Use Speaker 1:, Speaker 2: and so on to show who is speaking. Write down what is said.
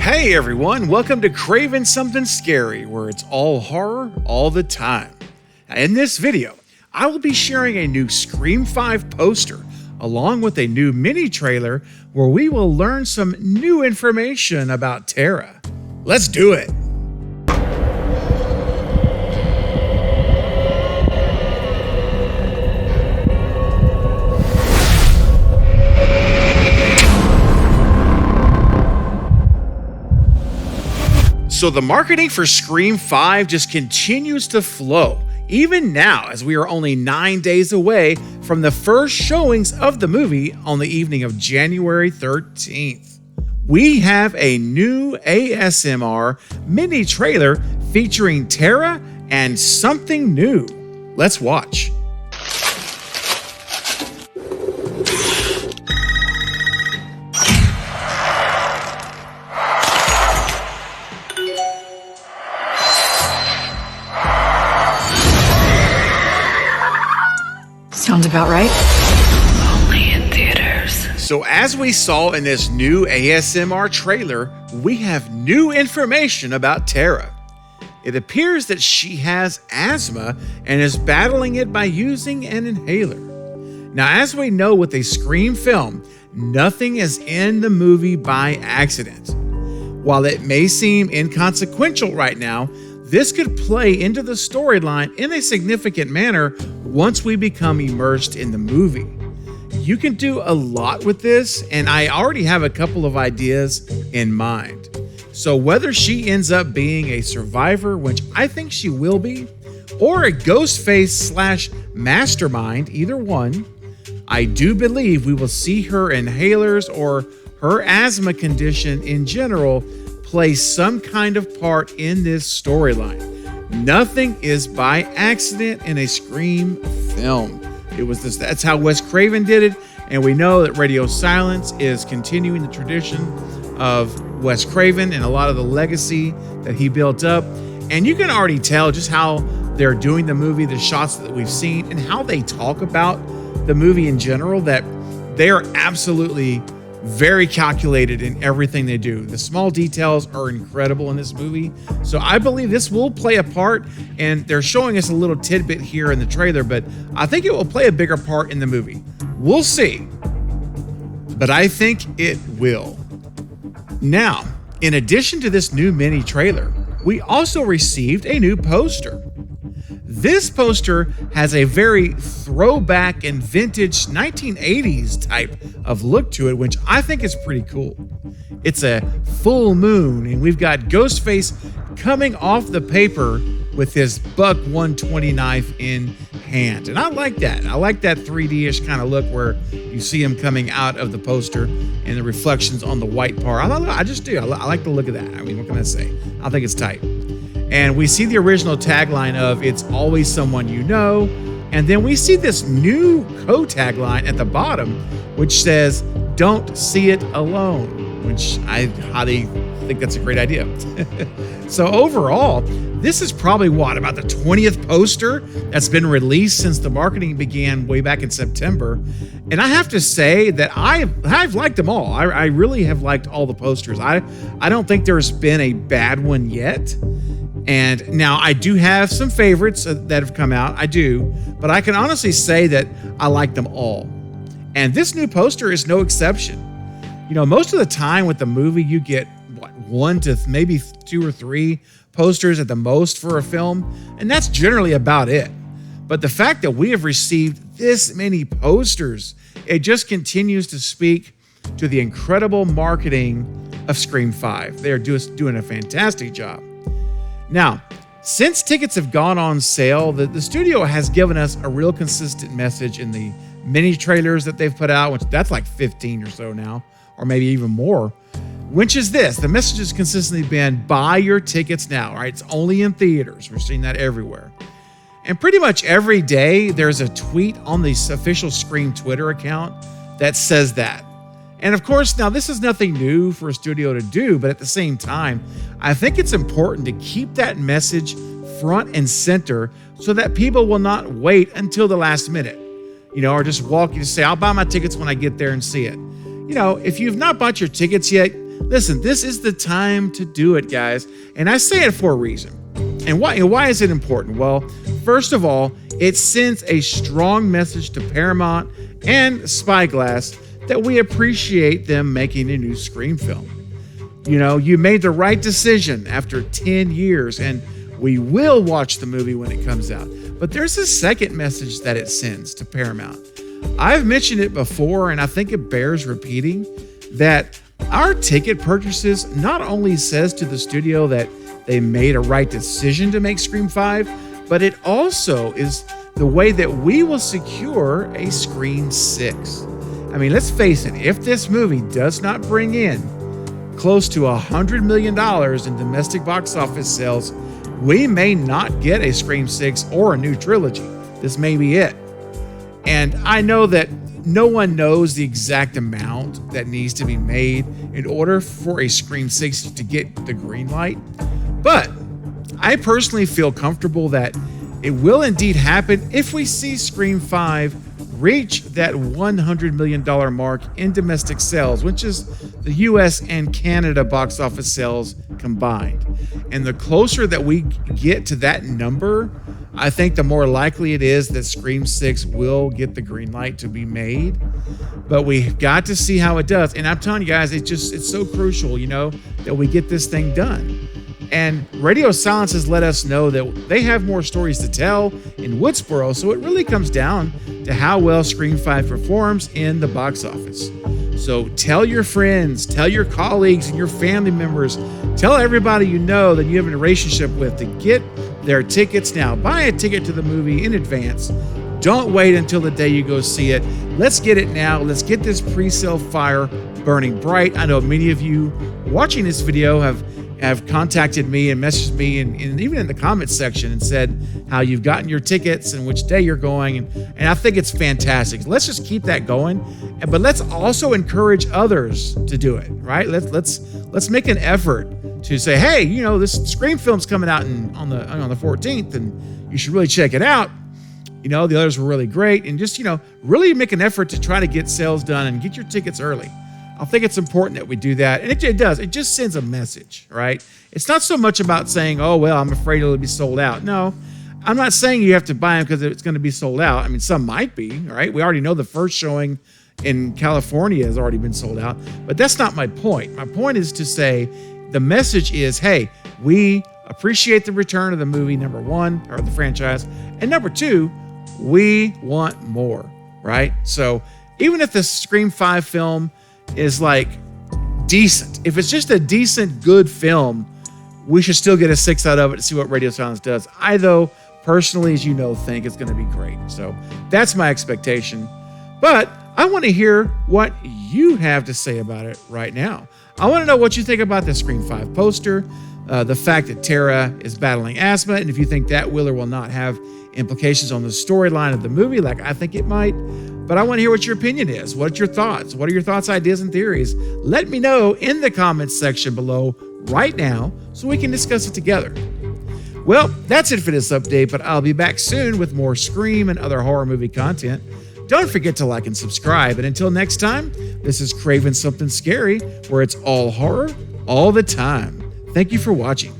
Speaker 1: Hey everyone, welcome to Craven Something Scary, where it's all horror all the time. In this video, I will be sharing a new Scream 5 poster, along with a new mini trailer where we will learn some new information about Tara. Let's do it! So the marketing for Scream 5 just continues to flow, even now as we are only 9 days away from the first showings of the movie on the evening of January 13th. We have a new ASMR mini trailer featuring Tara and something new. Let's watch.
Speaker 2: Sounds about right. Only in theaters.
Speaker 1: So as we saw in this new ASMR trailer, we have new information about Tara. It appears that she has asthma and is battling it by using an inhaler. Now, as we know with a Scream film, nothing is in the movie by accident. While it may seem inconsequential right now, this could play into the storyline in a significant manner once we become immersed in the movie. You can do a lot with this, and I already have a couple of ideas in mind. So whether she ends up being a survivor, which I think she will be, or a ghost face slash mastermind, either one, I do believe we will see her inhalers or her asthma condition in general play some kind of part in this storyline. Nothing is by accident in a Scream film. That's how Wes Craven did it, and we know that Radio Silence is continuing the tradition of Wes Craven and a lot of the legacy that he built up. And you can already tell just how they're doing the movie, the shots that we've seen, and how they talk about the movie in general, that they are absolutely very calculated in everything they do. The small details are incredible in this movie. So I believe this will play a part, and they're showing us a little tidbit here in the trailer, but I think it will play a bigger part in the movie. We'll see, but I think it will. Now, in addition to this new mini trailer, we also received a new poster. This poster has a very throwback and vintage 1980s type of look to it, which I think is pretty cool. It's a full moon, and we've got Ghostface coming off the paper with his Buck 120 knife in hand. And I like that. I like that 3D-ish kind of look where you see him coming out of the poster and the reflections on the white part. I just do. I like the look of that. I mean, what can I say? I think it's tight. And we see the original tagline of "It's always someone you know." And then we see this new co-tagline at the bottom, which says, "Don't see it alone," which I highly think that's a great idea. So overall, this is probably about the 20th poster that's been released since the marketing began way back in September. And I have to say that I've liked them all. I really have liked all the posters. I don't think there's been a bad one yet. And now I do have some favorites that have come out. I do, but I can honestly say that I like them all. And this new poster is no exception. You know, most of the time with the movie, you get one to maybe 2 or 3 posters at the most for a film, and that's generally about it. But the fact that we have received this many posters, it just continues to speak to the incredible marketing of Scream 5. They are doing a fantastic job. Now, since tickets have gone on sale, the studio has given us a real consistent message in the mini trailers that they've put out, which that's like 15 or so now, or maybe even more, which is this. The message has consistently been, buy your tickets now, right? It's only in theaters. We're seeing that everywhere. And pretty much every day, there's a tweet on the official Scream Twitter account that says that. And of course, now this is nothing new for a studio to do, but at the same time, I think it's important to keep that message front and center so that people will not wait until the last minute, or just say, I'll buy my tickets when I get there and see it. If you've not bought your tickets yet, Listen, this is the time to do it, guys. And I say it for a reason. And why is it important? Well, first of all, it sends a strong message to Paramount and Spyglass that we appreciate them making a new Scream film. You know, you made the right decision after 10 years, and we will watch the movie when it comes out. But there's a second message that it sends to Paramount. I've mentioned it before, and I think it bears repeating, that our ticket purchases not only says to the studio that they made a right decision to make Scream 5, but it also is the way that we will secure a Scream 6. I mean, let's face it, if this movie does not bring in close to $100 million in domestic box office sales, we may not get a Scream 6 or a new trilogy. This may be it. And I know that no one knows the exact amount that needs to be made in order for a Scream 6 to get the green light. But I personally feel comfortable that it will indeed happen if we see Scream 5 reach that $100 million mark in domestic sales, which is the US and Canada box office sales combined. And the closer that we get to that number, I think the more likely it is that Scream 6 will get the green light to be made. But we've got to see how it does. And I'm telling you guys, it's so crucial, you know, that we get this thing done. And Radio Silence has let us know that they have more stories to tell in Woodsboro, so it really comes down to how well Scream 5 performs in the box office. So tell your friends, tell your colleagues and your family members, tell everybody you know that you have a relationship with to get their tickets now. Buy a ticket to the movie in advance. Don't wait until the day you go see it. Let's get it now. Let's get this pre-sale fire burning bright. I know many of you watching this video have contacted me and messaged me and even in the comments section and said how you've gotten your tickets and which day you're going. And I think it's fantastic. Let's just keep that going. But let's also encourage others to do it, right? Let's make an effort to say, hey, you know, this Scream film's coming out on the 14th and you should really check it out. You know, the others were really great. And just, you know, really make an effort to try to get sales done and get your tickets early. I think it's important that we do that. And it does. It just sends a message, right? It's not so much about saying, oh, well, I'm afraid it'll be sold out. No, I'm not saying you have to buy them because it's going to be sold out. I mean, some might be, right? We already know the first showing in California has already been sold out. But that's not my point. My point is to say the message is, hey, we appreciate the return of the movie, number one, or the franchise. And number two, we want more, right? So even if the Scream 5 film is like decent, if it's just a decent, good film, we should still get a 6 out of it to see what Radio Silence does. I, though, personally, as you know, think it's going to be great. So that's my expectation. But I want to hear what you have to say about it right now. I want to know what you think about the Scream 5 poster, the fact that Tara is battling asthma, and if you think that will or will not have implications on the storyline of the movie, like I think it might. But I want to hear what your opinion is. What's your thoughts? What are your thoughts, ideas, and theories? Let me know in the comments section below right now so we can discuss it together. Well, that's it for this update, but I'll be back soon with more Scream and other horror movie content. Don't forget to like and subscribe. And until next time, this is Craven Something Scary, where it's all horror all the time. Thank you for watching.